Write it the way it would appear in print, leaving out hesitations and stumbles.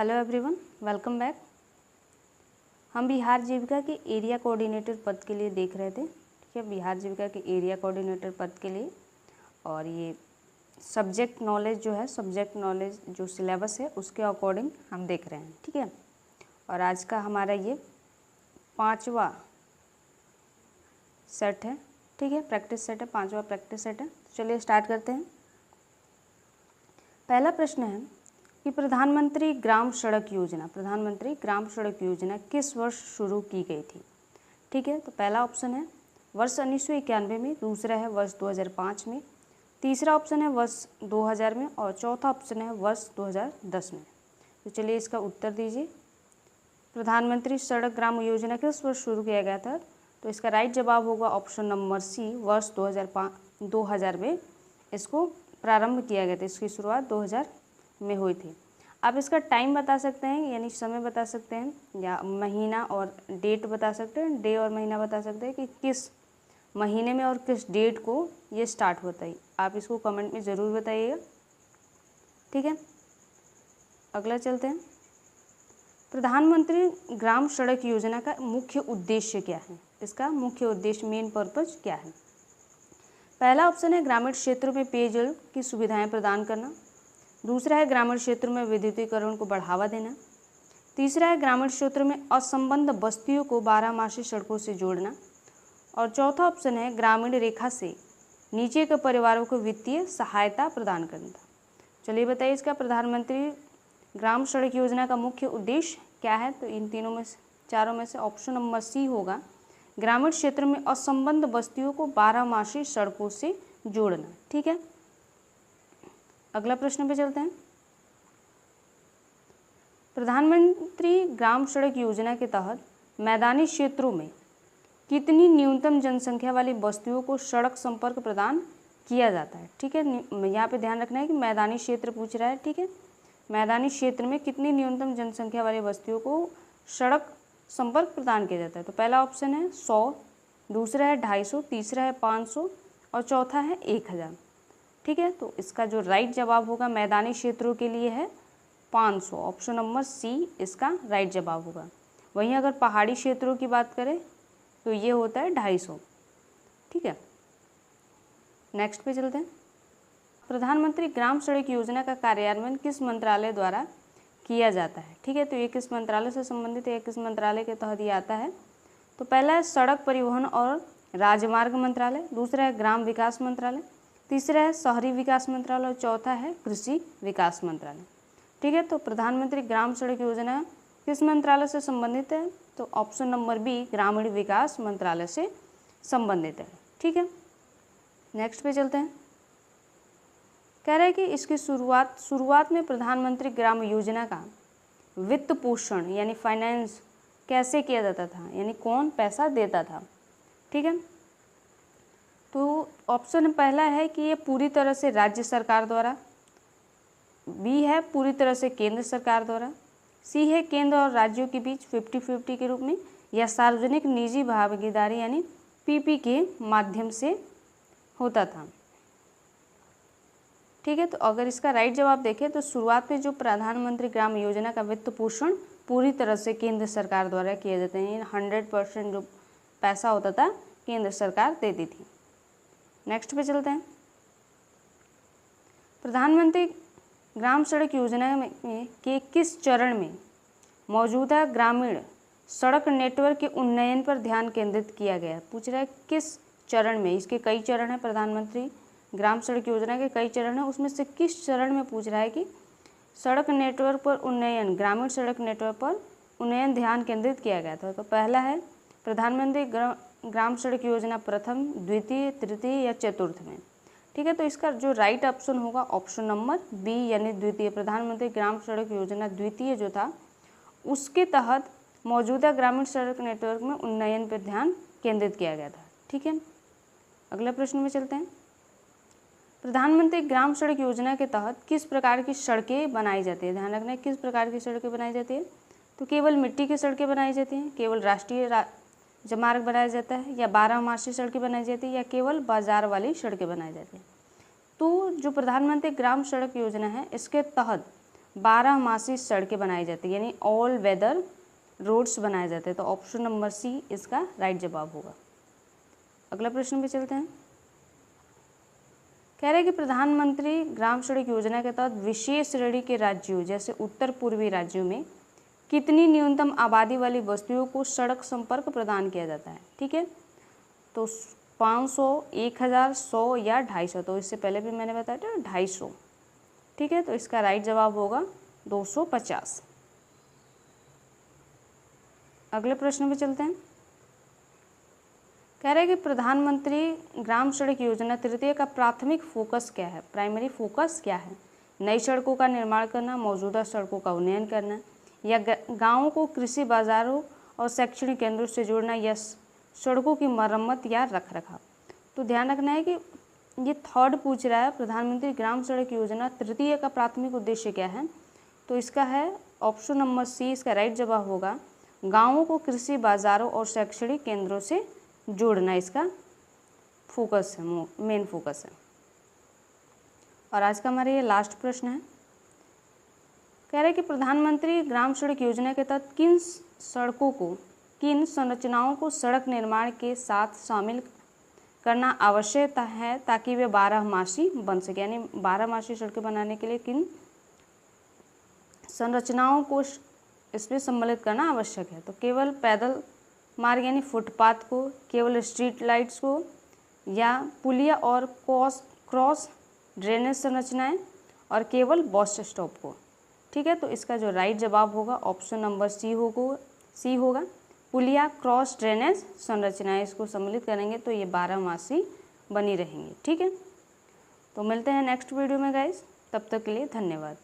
Hello everyone, welcome back. हम बिहार जीविका के area coordinator पद के लिए देख रहे थे। ठीक है, बिहार जीविका के एरिया कोऑर्डिनेटर पद के लिए, और ये सब्जेक्ट नॉलेज जो है, सब्जेक्ट नॉलेज जो सिलेबस है उसके अकॉर्डिंग हम देख रहे हैं। ठीक है, और आज का हमारा ये 5वां सेट है। ठीक है, प्रैक्टिस सेट है, 5वां प्रैक्टिस सेट है। तो चलिए स्टार्ट करते हैं। पहला प्रश्न है कि प्रधानमंत्री ग्राम सड़क योजना किस वर्ष शुरू की गई थी। ठीक है, तो पहला ऑप्शन है वर्ष 1991 में, दूसरा है वर्ष 2005 में, तीसरा ऑप्शन है वर्ष 2000 में और चौथा ऑप्शन है वर्ष 2010 में। तो चलिए इसका उत्तर दीजिए। प्रधानमंत्री सड़क ग्राम योजना किस वर्ष शुरू किया गया था? तो इसका राइट जवाब होगा ऑप्शन नंबर सी, वर्ष 2000 में इसको प्रारंभ किया गया था। इसकी शुरुआत 2000 में हुई थी। आप इसका टाइम बता सकते हैं, यानी समय बता सकते हैं, या महीना और डेट बता सकते हैं, डे और महीना बता सकते हैं कि किस महीने में और किस डेट को ये स्टार्ट होता है। आप इसको कमेंट में ज़रूर बताइएगा। ठीक है, अगला चलते हैं। प्रधानमंत्री ग्राम सड़क योजना का मुख्य उद्देश्य क्या है? इसका मुख्य उद्देश्य, मेन पर्पज क्या है? पहला ऑप्शन है ग्रामीण क्षेत्रों में पेयजल की सुविधाएं प्रदान करना, दूसरा है ग्रामीण क्षेत्रों में विद्युतीकरण को बढ़ावा देना, तीसरा है ग्रामीण क्षेत्रों में असंबद्ध बस्तियों को 12मासी सड़कों से जोड़ना, और चौथा ऑप्शन है ग्रामीण रेखा से नीचे के परिवारों को वित्तीय सहायता प्रदान करना। चलिए बताइए इसका प्रधानमंत्री ग्राम सड़क योजना का मुख्य उद्देश्य क्या है? तो इन चारों में से ऑप्शन नंबर सी होगा, ग्रामीण क्षेत्र में असंबद्ध बस्तियों को 12मासी सड़कों से जोड़ना। ठीक है, अगला प्रश्न पे चलते हैं। प्रधानमंत्री ग्राम सड़क योजना के तहत मैदानी क्षेत्रों में कितनी न्यूनतम जनसंख्या वाली बस्तियों को सड़क संपर्क प्रदान किया जाता है? ठीक है, यहाँ पे ध्यान रखना है कि मैदानी क्षेत्र पूछ रहा है। ठीक है, मैदानी क्षेत्र में कितनी न्यूनतम जनसंख्या वाली बस्तियों को सड़क संपर्क प्रदान किया जाता है? तो पहला ऑप्शन है 100, दूसरा है 250, तीसरा है 500 और चौथा है 1000। ठीक है, तो इसका जो राइट जवाब होगा मैदानी क्षेत्रों के लिए है 500। ऑप्शन नंबर सी इसका राइट जवाब होगा। वहीं अगर पहाड़ी क्षेत्रों की बात करें तो ये होता है 250। ठीक है, नेक्स्ट पे चलते हैं। प्रधानमंत्री ग्राम सड़क योजना का कार्यान्वयन किस मंत्रालय द्वारा किया जाता है? ठीक है, तो ये किस मंत्रालय से संबंधित है, किस मंत्रालय के तहत ये आता है? तो पहला है सड़क परिवहन और राजमार्ग मंत्रालय, दूसरा है ग्राम विकास मंत्रालय, तीसरा है शहरी विकास मंत्रालय और चौथा है कृषि विकास मंत्रालय। ठीक है, तो प्रधानमंत्री ग्राम सड़क योजना किस मंत्रालय से संबंधित है? तो ऑप्शन नंबर बी, ग्रामीण विकास मंत्रालय से संबंधित है। ठीक है, नेक्स्ट पे चलते हैं। कह रहे हैं कि इसकी शुरुआत में प्रधानमंत्री ग्राम योजना का वित्त पोषण यानी फाइनेंस कैसे किया जाता था, यानी कौन पैसा देता था? ठीक है, तो ऑप्शन पहला है कि ये पूरी तरह से राज्य सरकार द्वारा, बी है पूरी तरह से केंद्र सरकार द्वारा, सी है केंद्र और राज्यों के बीच 50-50 के रूप में, या सार्वजनिक निजी भागीदारी यानी पीपी के माध्यम से होता था। ठीक है, तो अगर इसका राइट जवाब देखें तो शुरुआत में जो प्रधानमंत्री ग्राम योजना का वित्त पोषण पूरी तरह से केंद्र सरकार द्वारा किए जाते हैं। 100% जो पैसा होता था केंद्र सरकार देती थी। नेक्स्ट पे चलते हैं। प्रधानमंत्री ग्राम सड़क योजना के किस चरण में मौजूदा ग्रामीण सड़क नेटवर्क के उन्नयन पर ध्यान केंद्रित किया गया? पूछ रहा है किस चरण में। इसके कई चरण हैं, प्रधानमंत्री ग्राम सड़क योजना के कई चरण हैं, उसमें से किस चरण में पूछ रहा है कि सड़क नेटवर्क पर उन्नयन, ग्रामीण सड़क नेटवर्क पर उन्नयन ध्यान केंद्रित किया गया था? तो पहला है प्रधानमंत्री ग्राम सड़क योजना प्रथम, द्वितीय, तृतीय या चतुर्थ में। ठीक है, तो इसका जो राइट ऑप्शन होगा ऑप्शन नंबर बी यानी द्वितीय। प्रधानमंत्री ग्राम सड़क योजना द्वितीय जो था उसके तहत मौजूदा ग्रामीण सड़क नेटवर्क में उन्नयन पर ध्यान केंद्रित किया गया था। ठीक है, अगला प्रश्न में चलते हैं। प्रधानमंत्री ग्राम सड़क योजना के तहत किस प्रकार की सड़कें बनाई जाती है? ध्यान रखना है किस प्रकार की सड़कें बनाई जाती है। तो केवल मिट्टी की सड़कें बनाई जाती हैं, केवल राष्ट्रीय राजमार्ग बनाया जाता है, या 12मासी सड़कें बनाई जाती है, या केवल बाजार वाली सड़कें बनाई जाती हैं। तो जो प्रधानमंत्री ग्राम सड़क योजना है इसके तहत बारहमासी सड़कें बनाई जाती है, यानी ऑल वेदर रोड्स बनाए जाते हैं। तो ऑप्शन नंबर सी इसका राइट जवाब होगा। अगला प्रश्न पे चलते हैं। कह रहे हैं कि प्रधानमंत्री ग्राम सड़क योजना के तहत विशेष श्रेणी के राज्यों जैसे उत्तर पूर्वी राज्यों में कितनी न्यूनतम आबादी वाली बस्तियों को सड़क संपर्क प्रदान किया जाता है। ठीक है, तो 500, 1000, 100 या 250। तो इससे पहले भी मैंने बताया था 250। ठीक है, तो इसका राइट जवाब होगा 250। अगले प्रश्न पे चलते हैं। कह रहे हैं कि प्रधानमंत्री ग्राम सड़क योजना तृतीय का प्राथमिक फोकस क्या है, प्राइमरी फोकस क्या है। नई सड़कों का निर्माण करना, मौजूदा सड़कों का उन्नयन करना, या गाँवों को कृषि बाजारों और शैक्षणिक केंद्रों से जोड़ना, या सड़कों की मरम्मत या रखरखाव। तो ध्यान रखना है कि ये थर्ड पूछ रहा है, प्रधानमंत्री ग्राम सड़क योजना तृतीय का प्राथमिक उद्देश्य क्या है। तो इसका है ऑप्शन नंबर सी, इसका राइट जवाब होगा गाँवों को कृषि बाजारों और शैक्षणिक केंद्रों से जोड़ना, इसका फोकस है, मेन फोकस है। और आज का हमारा ये लास्ट प्रश्न है। कह रहे हैं कि प्रधानमंत्री ग्राम सड़क योजना के तहत किन सड़कों को, किन संरचनाओं को सड़क निर्माण के साथ शामिल करना आवश्यक है ताकि वे बारहमासी बन सके, यानी बारहमासी सड़कें बनाने के लिए किन संरचनाओं को इसमें सम्मिलित करना आवश्यक है। तो केवल पैदल मार्ग यानी फुटपाथ को, केवल स्ट्रीट लाइट्स को, या पुलिया और क्रॉस ड्रेनेज संरचनाएं, और केवल बस स्टॉप को। ठीक है, तो इसका जो राइट जवाब होगा ऑप्शन नंबर सी होगा। पुलिया, क्रॉस ड्रेनेज संरचनाएं इसको सम्मिलित करेंगे तो ये बारहमासी बनी रहेंगी। ठीक है, तो मिलते हैं नेक्स्ट वीडियो में गाइस, तब तक के लिए धन्यवाद।